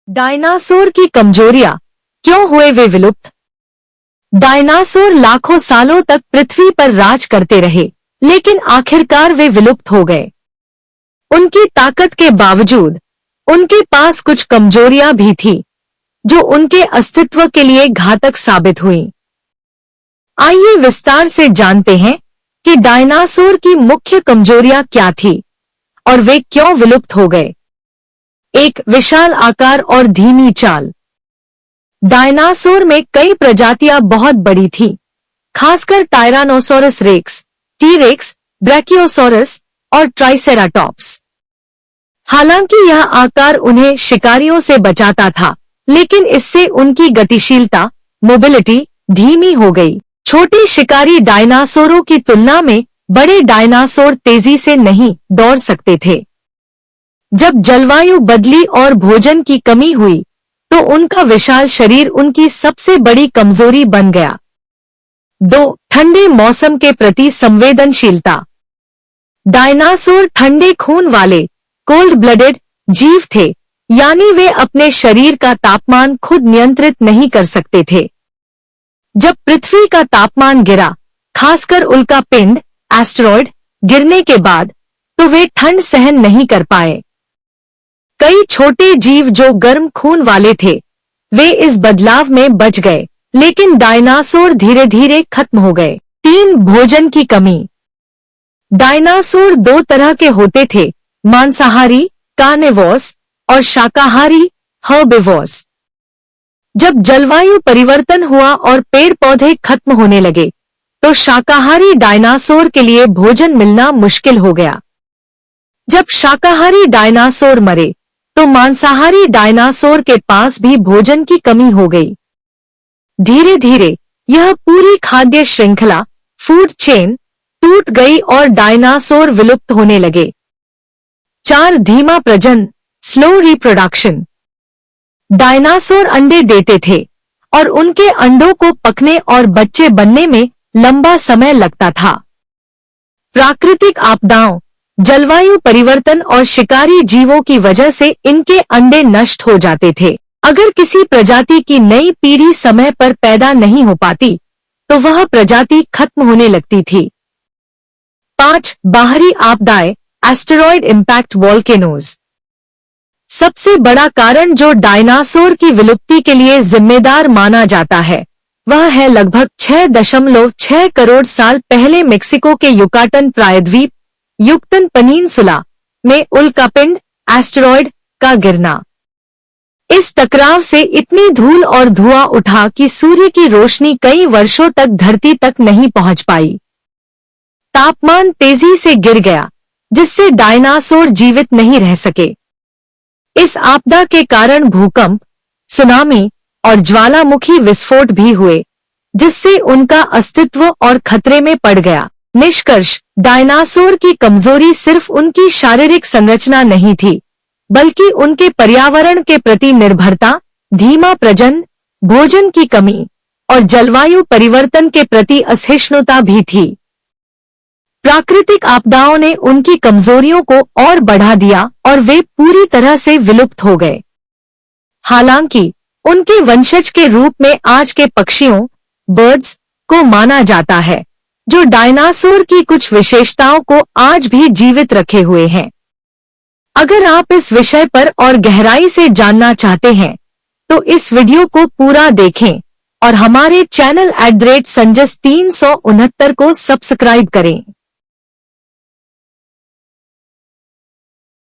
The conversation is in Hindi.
डायनासोर की कमजोरियां, क्यों हुए वे विलुप्त? डायनासोर लाखों सालों तक पृथ्वी पर राज करते रहे, लेकिन आखिरकार वे विलुप्त हो गए। उनकी ताकत के बावजूद उनके पास कुछ कमजोरियां भी थी, जो उनके अस्तित्व के लिए घातक साबित हुई। आइए विस्तार से जानते हैं कि डायनासोर की मुख्य कमजोरियां क्या थी और वे क्यों विलुप्त हो गए। एक, विशाल आकार और धीमी चाल। डायनासोर में कई प्रजातियां बहुत बड़ी थी, खासकर टायरानोसोरस रेक्स, टी-रेक्स, ब्रैकियोसोरस और ट्राइसेराटॉप्स। हालांकि यह आकार उन्हें शिकारियों से बचाता था, लेकिन इससे उनकी गतिशीलता, मोबिलिटी धीमी हो गई। छोटे शिकारी डायनासोरों की तुलना में बड़े डायनासोर तेजी से नहीं दौड़ सकते थे। जब जलवायु बदली और भोजन की कमी हुई, तो उनका विशाल शरीर उनकी सबसे बड़ी कमजोरी बन गया। 2. ठंडे मौसम के प्रति संवेदनशीलता। डायनासोर ठंडे खून वाले कोल्ड ब्लडेड जीव थे, यानी वे अपने शरीर का तापमान खुद नियंत्रित नहीं कर सकते थे। जब पृथ्वी का तापमान गिरा, खासकर उल्का पिंड एस्टेरॉयड गिरने के बाद, तो वे ठंड सहन नहीं कर पाए। कई छोटे जीव जो गर्म खून वाले थे, वे इस बदलाव में बच गए, लेकिन डायनासोर धीरे धीरे खत्म हो गए। 3. भोजन की कमी। डायनासोर दो तरह के होते थे, मांसाहारी कार्निवोरस और शाकाहारी हर्बिवोरस। जब जलवायु परिवर्तन हुआ और पेड़ पौधे खत्म होने लगे, तो शाकाहारी डायनासोर के लिए भोजन मिलना मुश्किल हो गया। जब शाकाहारी डायनासोर मरे, तो मांसाहारी डायनासोर के पास भी भोजन की कमी हो गई। धीरे धीरे यह पूरी खाद्य श्रृंखला फूड चेन टूट गई और डायनासोर विलुप्त होने लगे। 4. धीमा प्रजनन स्लो रिप्रोडक्शन। डायनासोर अंडे देते थे और उनके अंडों को पकने और बच्चे बनने में लंबा समय लगता था। प्राकृतिक आपदाओं, जलवायु परिवर्तन और शिकारी जीवों की वजह से इनके अंडे नष्ट हो जाते थे। अगर किसी प्रजाति की नई पीढ़ी समय पर पैदा नहीं हो पाती, तो वह प्रजाति खत्म होने लगती थी। 5. बाहरी आपदाएं एस्टेरॉयड इम्पैक्ट वोल्केनोज। सबसे बड़ा कारण जो डायनासोर की विलुप्ति के लिए जिम्मेदार माना जाता है, वह है लगभग 6.6 करोड़ साल पहले मेक्सिको के युकाटन प्रायद्वीप युक्तन पनीनसुला में उल्कापिंड एस्टेरॉयड का गिरना। इस टकराव से इतनी धूल और धुआं उठा कि सूर्य की रोशनी कई वर्षों तक धरती तक नहीं पहुंच पाई। तापमान तेजी से गिर गया, जिससे डायनासोर जीवित नहीं रह सके। इस आपदा के कारण भूकंप, सुनामी और ज्वालामुखी विस्फोट भी हुए, जिससे उनका अस्तित्व और खतरे में पड़ गया। निष्कर्ष, डायनासोर की कमजोरी सिर्फ उनकी शारीरिक संरचना नहीं थी, बल्कि उनके पर्यावरण के प्रति निर्भरता, धीमा प्रजनन, भोजन की कमी और जलवायु परिवर्तन के प्रति असहिष्णुता भी थी। प्राकृतिक आपदाओं ने उनकी कमजोरियों को और बढ़ा दिया और वे पूरी तरह से विलुप्त हो गए। हालांकि उनके वंशज के रूप में आज के पक्षियों बर्ड्स को माना जाता है, जो डायनासोर की कुछ विशेषताओं को आज भी जीवित रखे हुए हैं। अगर आप इस विषय पर और गहराई से जानना चाहते हैं, तो इस वीडियो को पूरा देखें और हमारे चैनल @संजस 369 को सब्सक्राइब करें।